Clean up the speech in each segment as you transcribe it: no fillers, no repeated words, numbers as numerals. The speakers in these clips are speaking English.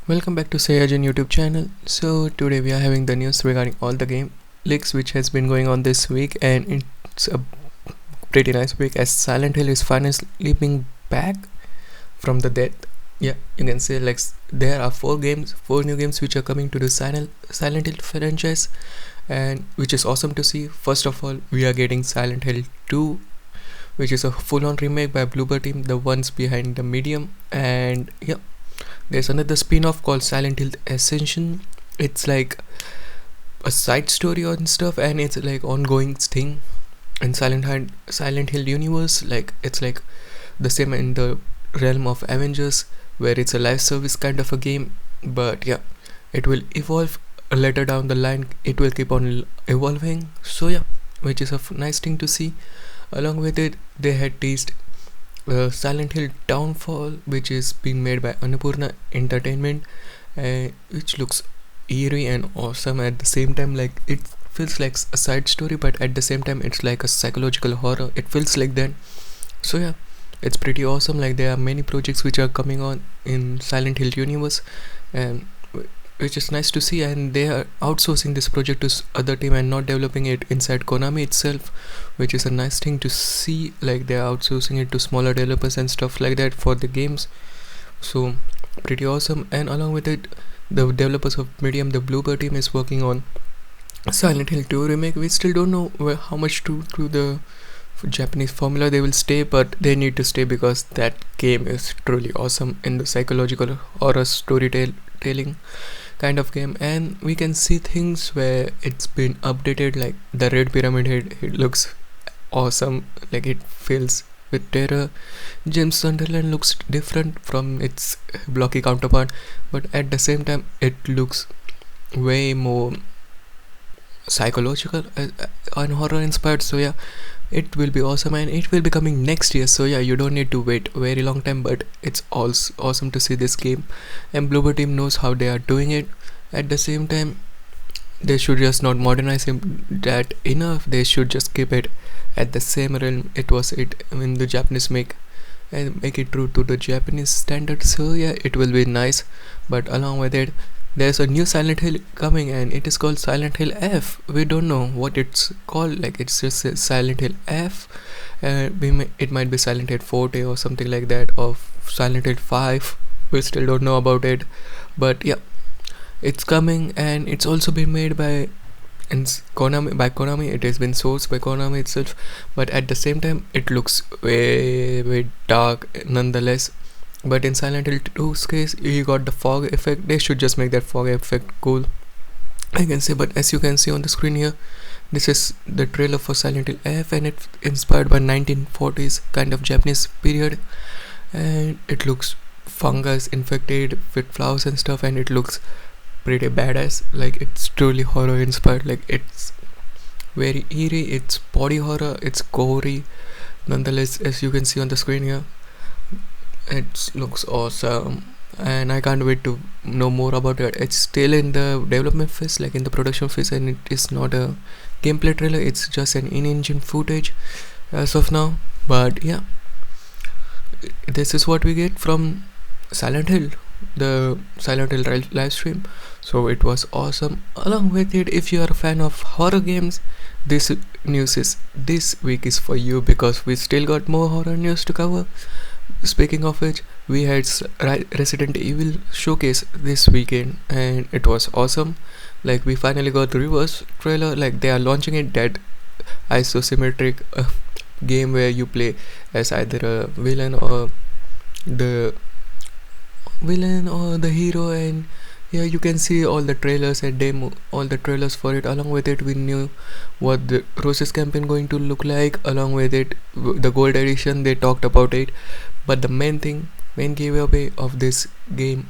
Welcome back to Sayajan YouTube channel. So today we are having the news regarding all the game leaks which has been going on this week, and it's a pretty nice week as Silent Hill is finally being back from the dead. Yeah, you can say there are four new games which are coming to the Silent Hill franchise, and which is awesome to see. First of all, we are getting Silent Hill 2, which is a full-on remake by Bloober Team, the ones behind the Medium, and yeah, there's another spin-off called Silent Hill Ascension. It's like a side story and stuff, and it's like ongoing thing in Silent Hill universe. Like it's like the same in the realm of Avengers, where it's a live service kind of a game. But yeah, it will evolve later down the line. It will keep on evolving. So yeah, which is a nice thing to see. Along with it, they had teased Silent Hill Downfall, which is being made by Annapurna Entertainment, which looks eerie and awesome at the same time. Like it feels like a side story, but at the same time, it's like a psychological horror. It feels like that. So yeah, it's pretty awesome. Like there are many projects which are coming on in Silent Hill universe, and which is nice to see, and they are outsourcing this project to other team and not developing it inside Konami itself, which is a nice thing to see. Like they are outsourcing it to smaller developers and stuff like that for the games. So pretty awesome. And along with it, the developers of Medium, the Bloober team, is working on Silent Hill 2 remake. We still don't know how much to the Japanese formula they will stay, but they need to stay because that game is truly awesome in the psychological horror storytelling kind of game. And we can see things where it's been updated, like the red pyramid head. It looks awesome, like it fills with terror. James Sunderland looks different from its blocky counterpart, but at the same time it looks way more psychological and horror inspired. So yeah, it will be awesome, and it will be coming next year. So yeah, you don't need to wait a very long time, but it's also awesome to see this game, and Bloober team knows how they are doing it. At the same time, they should just not modernize him that enough. They should just keep it at the same realm it was it in the Japanese make, and make it true to the Japanese standard. So yeah, it will be nice. But along with it, there's a new Silent Hill coming, and it is called Silent Hill F. We don't know what it's called. Like it's just Silent Hill F. It might be Silent Hill Forte or something like that, or Silent Hill 5. We still don't know about it, but yeah, it's coming, and it's also been made by Konami. It has been sourced by Konami itself, but at the same time, it looks way dark nonetheless. But in Silent Hill 2's case, you got the fog effect. They should just make that fog effect cool, I can say. But as you can see on the screen here, this is the trailer for Silent Hill F, and it's inspired by 1940s kind of Japanese period, and it looks fungus infected with flowers and stuff, and it looks pretty badass. Like it's truly horror inspired. Like it's very eerie, it's body horror, it's gory nonetheless, as you can see on the screen here. It looks awesome, and I can't wait to know more about it. It's still in the development phase, like in the production phase, and it is not a gameplay trailer. It's just an in-engine footage as of now. But yeah, this is what we get from Silent Hill, the Silent Hill live stream. So it was awesome. Along with it, if you are a fan of horror games, this this week is for you, because we still got more horror news to cover. Speaking of which, we had Resident Evil showcase this weekend, and it was awesome. Like we finally got the reverse trailer. Like they are launching it, that isosymmetric game where you play as either a the villain or the hero. And yeah, you can see all the trailers and demo, all the trailers for it. Along with it, we knew what the Roses campaign going to look like. Along with it, the gold edition, they talked about it. But the main giveaway of this game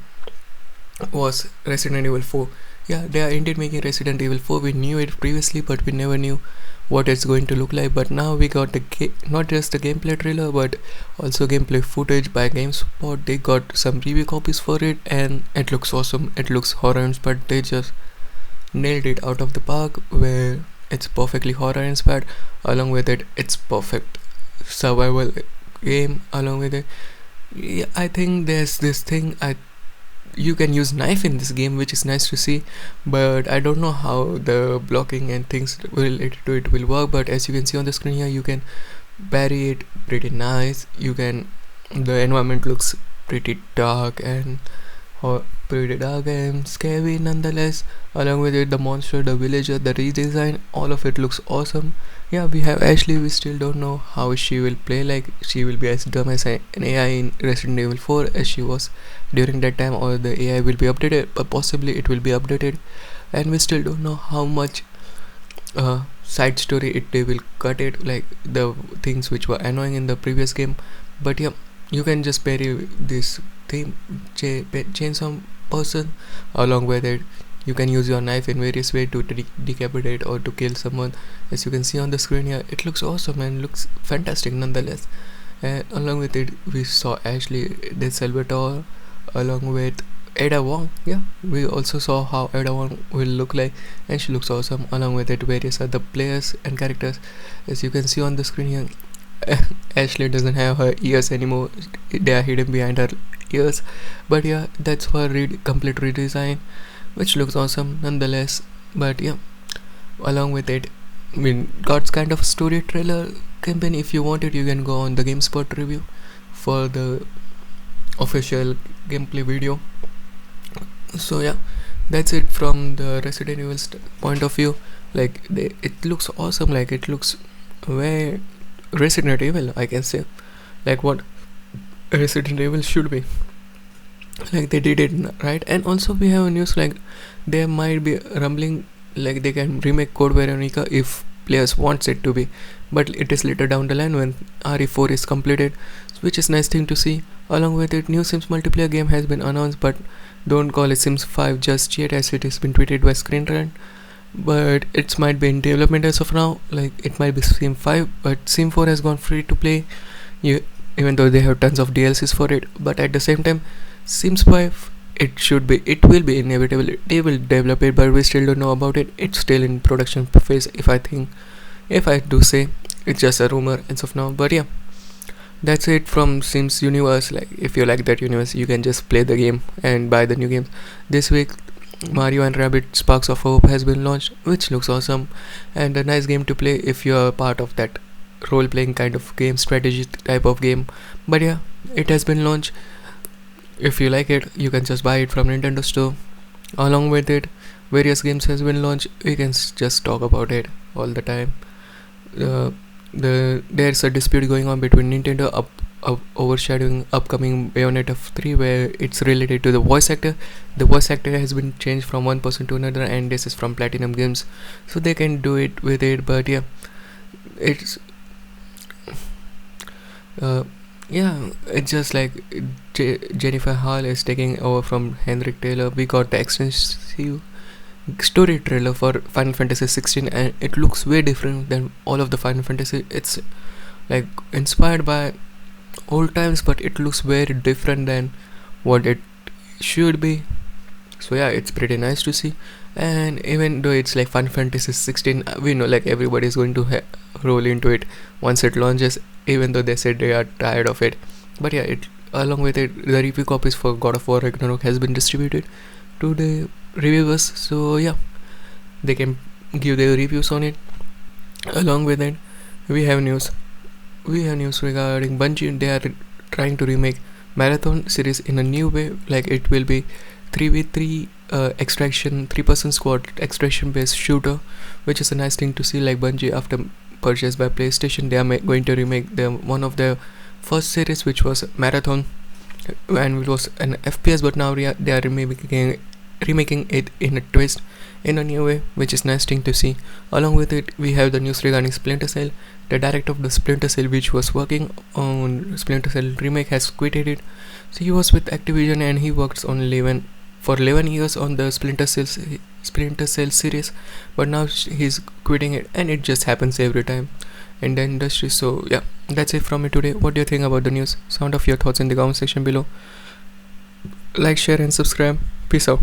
was Resident Evil 4. Yeah, they are indeed making Resident Evil 4. We knew it previously, but we never knew what it's going to look like. But now we got not just the gameplay trailer, but also gameplay footage by GameSpot. They got some review copies for it, and it looks awesome. It looks horror inspired. They just nailed it out of the park, where it's perfectly horror inspired. Along with it, it's perfect survival game. Along with it, yeah, I think there's this thing you can use knife in this game, which is nice to see. But I don't know how the blocking and things will work. But as you can see on the screen here, you can parry it pretty nice. The environment looks pretty dark and pretty dark and scary nonetheless. Along with it, the monster, the villager, the redesign, all of it looks awesome. Yeah, we have Ashley. We still don't know how she will play. Like, she will be as dumb as an AI in Resident Evil 4 as she was during that time, or the AI will be updated, but possibly it will be updated. And we still don't know how much side story they will cut it, like the things which were annoying in the previous game. But yeah, you can just parry this thing, chainsaw person. Along with it, you can use your knife in various ways to decapitate or to kill someone. As you can see on the screen here, it looks awesome and looks fantastic nonetheless. And along with it, we saw Ashley De Salvatore along with Ada Wong. Yeah, we also saw how Ada Wong will look like, and she looks awesome. Along with it, various other players and characters. As you can see on the screen here, Ashley doesn't have her ears anymore. They are hidden behind her ears. But yeah, that's her complete redesign, which looks awesome nonetheless. But yeah, along with it, I mean, got kind of a story trailer campaign. If you want it, you can go on the GameSpot review for the official gameplay video. So yeah, that's it from the Resident Evil point of view. Like, it looks awesome. Like, it looks very Resident Evil, I can say, like what Resident Evil should be. Like, they did it right. And also we have a news, like there might be rumbling, like they can remake Code Veronica if players wants it to be, but it is later down the line when RE4 is completed, which is nice thing to see. Along with it, new Sims multiplayer game has been announced, but don't call it Sims 5 just yet, as it has been tweeted by Screen Rant. But it might be in development as of now. Like, it might be Sim 5, but Sim 4 has gone free to play, even though they have tons of DLCs for it. But at the same time, Sims 5, it will be inevitable. They will develop it, but we still don't know about it. It's still in production phase. If I do say, it's just a rumor as of now. But yeah, that's it from Sims universe. Like, if you like that universe, you can just play the game and buy the new games. This week, Mario and Rabbit Sparks of Hope has been launched, which looks awesome and a nice game to play if you're part of that role-playing kind of game, strategy type of game. But yeah, it has been launched. If you like it, you can just buy it from Nintendo Store. Along with it, various games has been launched. We can just talk about it all the time. There's a dispute going on between Nintendo overshadowing upcoming Bayonetta 3, where it's related to the voice actor. The voice actor has been changed from one person to another, and this is from Platinum Games, so they can do it with it. But yeah, it's it's just like Jennifer Hall is taking over from Henrik Taylor. We got the extensive story trailer for Final Fantasy 16, and it looks way different than all of the Final Fantasy. It's like inspired by old times, but it looks very different than what it should be. So yeah, it's pretty nice to see. And even though it's like Final Fantasy 16, we know like everybody is going to roll into it once it launches, even though they said they are tired of it. But yeah, along with it, the review copies for God of War Ragnarok has been distributed to the reviewers, so yeah, they can give their reviews on it. Along with it, we have news regarding Bungie. They are trying to remake Marathon series in a new way. Like, it will be 3v3 extraction, 3-person squad extraction based shooter, which is a nice thing to see. Like, Bungie, after purchase by PlayStation, they are going to remake one of their first series, which was Marathon, and it was an FPS, but now they are remaking it in a twist, in a new way, which is nice thing to see. Along with it, we have the news regarding Splinter Cell. The director of the Splinter Cell, which was working on Splinter Cell remake, has quitted it. So he was with Activision, and he worked for 11 years on the Splinter Cell series, but now he's quitting it, and it just happens every time in the industry. So yeah, that's it from me today. What do you think about the news? Sound off your thoughts in the comment section below. Like, share and subscribe. Peace out.